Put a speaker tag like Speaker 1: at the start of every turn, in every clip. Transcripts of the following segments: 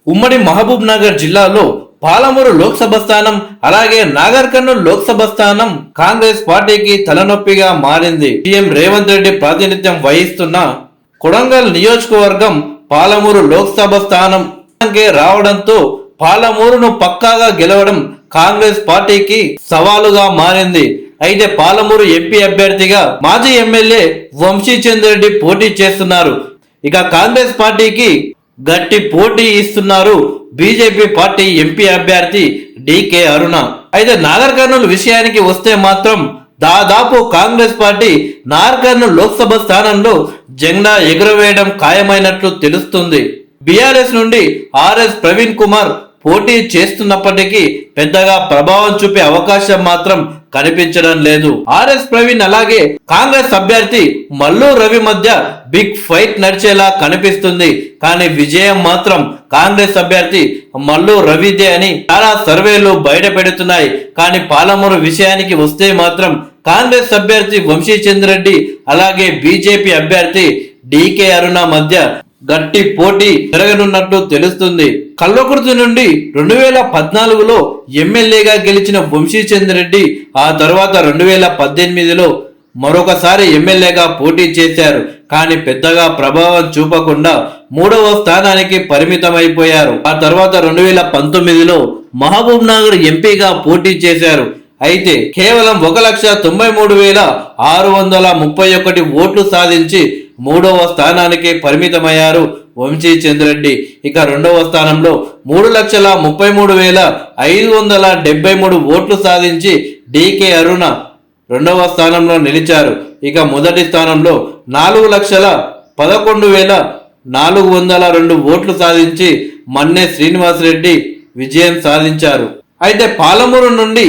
Speaker 1: ఉమ్మడి మహబూబ్ నగర్ జిల్లాలో పాలమూరు లోక్సభ స్థానం అలాగే నాగర్ కర్నూల్ లోక్సభ స్థానం కాంగ్రెస్ పార్టీకి తలనొప్పిగా మారింది. సీఎం రేవంత్ రెడ్డి ప్రాతినిధ్యం వహిస్తున్న కొడంగల్ నియోజకవర్గం పాలమూరు లోక్సభ స్థానం రావడంతో పాలమూరును పక్కాగా గెలవడం కాంగ్రెస్ పార్టీకి సవాలుగా మారింది. అయితే పాలమూరు ఎంపీ అభ్యర్థిగా మాజీ ఎమ్మెల్యే వంశీచందర్ రెడ్డి పోటీ చేస్తున్నారు. ఇక కాంగ్రెస్ పార్టీకి గట్టి పోటీ ఇస్తున్నారు బీజేపీ పార్టీ ఎంపీ అభ్యర్థి డికే అరుణ. అయితే నాగర్ కర్నూల్ విషయానికి వస్తే మాత్రం దాదాపు కాంగ్రెస్ పార్టీ నాగర్ కర్నూల్ లోక్సభ స్థానంలో జెండా ఎగురవేయడం ఖాయమైనట్లు తెలుస్తుంది. బీఆర్ఎస్ నుండి ఆర్ఎస్ ప్రవీణ్ కుమార్ పోటీ చేస్తున్నప్పటికీ పెద్దగా ప్రభావం చూపే అవకాశం మాత్రం కనిపించడం లేదు. ఆర్ఎస్ ప్రవీణ్ అలాగే కాంగ్రెస్ అభ్యర్థి మల్లు రవి మధ్య బిగ్ ఫైట్ నడిచేలా కనిపిస్తుంది. కానీ విజయం మాత్రం కాంగ్రెస్ అభ్యర్థి మల్లు రవిదే అని చాలా సర్వేలు బయట పెడుతున్నాయి. కానీ పాలమూరు విషయానికి వస్తే మాత్రం కాంగ్రెస్ అభ్యర్థి వంశీచందర్ రెడ్డి అలాగే బీజేపీ అభ్యర్థి డికే అరుణ మధ్య గట్టి పోటీ జరగనున్నట్లు తెలుస్తుంది. కల్వకుర్తి నుండి 2014లో ఎమ్మెల్యేగా గెలిచిన వంశీచందర్ రెడ్డి ఆ తర్వాత 2018లో మరొకసారి ఎమ్మెల్యేగా పోటీ చేశారు. కానీ పెద్దగా ప్రభావం చూపకుండా 3వ స్థానానికి పరిమితమైపోయారు. ఆ తర్వాత 2019లో మహబూబ్ నగర్ ఎంపీగా పోటీ చేశారు. అయితే కేవలం 1,93,631 ఓట్లు సాధించి 3వ స్థానానికి పరిమితమయ్యారు వంశీచందర్ రెడ్డి. ఇక 2వ స్థానంలో 3,33,573 ఓట్లు సాధించి డికే అరుణ 2వ స్థానంలో నిలిచారు. ఇక మొదటి స్థానంలో 4,11,402 ఓట్లు సాధించి మన్నే శ్రీనివాసరెడ్డి విజయం సాధించారు. అయితే పాలమూరు నుండి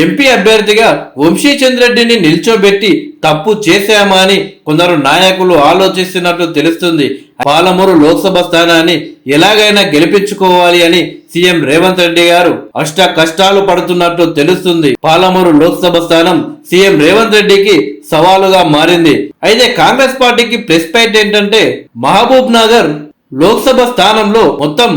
Speaker 1: ఎంపీ అభ్యర్థిగా వంశీచందర్ రెడ్డిని నిల్చోబెట్టి తప్పు చేశామా అని కొందరు నాయకులు ఆలోచిస్తున్నట్లు తెలుస్తుంది. పాలమూరు లోక్సభ స్థానాన్ని ఎలాగైనా గెలిపించుకోవాలి అని సీఎం రేవంత్ రెడ్డి గారు అష్ట కష్టాలు పడుతున్నట్లు తెలుస్తుంది. పాలమూరు లోక్సభ స్థానం సీఎం రేవంత్ రెడ్డికి సవాలుగా మారింది. అయితే కాంగ్రెస్ పార్టీకి ప్లస్ పాయింట్ ఏంటంటే మహబూబ్ నగర్ లోక్సభ స్థానంలో మొత్తం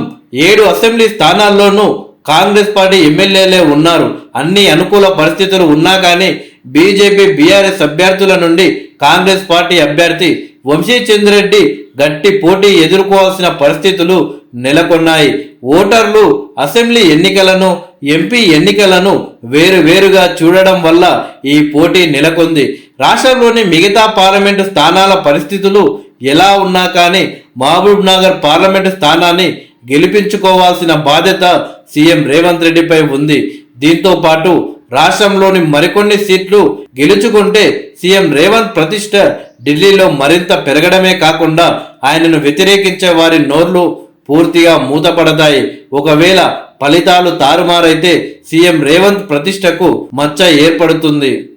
Speaker 1: 7 అసెంబ్లీ స్థానాల్లోనూ కాంగ్రెస్ పార్టీ ఎమ్మెల్యేలే ఉన్నారు. అన్ని అనుకూల పరిస్థితులు ఉన్నా కానీ బీజేపీ బీఆర్ఎస్ అభ్యర్థుల నుండి కాంగ్రెస్ పార్టీ అభ్యర్థి వంశీచందర్ రెడ్డి గట్టి పోటీ ఎదుర్కోవాల్సిన పరిస్థితులు నెలకొన్నాయి. ఓటర్లు అసెంబ్లీ ఎన్నికలను ఎంపీ ఎన్నికలను వేరువేరుగా చూడడం వల్ల ఈ పోటీ నెలకొంది. రాష్ట్రంలోని మిగతా పార్లమెంటు స్థానాల పరిస్థితులు ఎలా ఉన్నా కానీ మహబూబ్ నగర్ పార్లమెంటు స్థానాన్ని గెలిపించుకోవాల్సిన బాధ్యత సీఎం రేవంత్ రెడ్డిపై ఉంది. దీంతో పాటు రాష్ట్రంలోని మరికొన్ని సీట్లు గెలుచుకుంటే సీఎం రేవంత్ ప్రతిష్ట ఢిల్లీలో మరింత పెరగడమే కాకుండా ఆయనను వ్యతిరేకించే వారి నోర్లు పూర్తిగా మూతపడతాయి. ఒకవేళ ఫలితాలు తారుమారైతే సీఎం రేవంత్ ప్రతిష్టకు మచ్చ ఏర్పడుతుంది.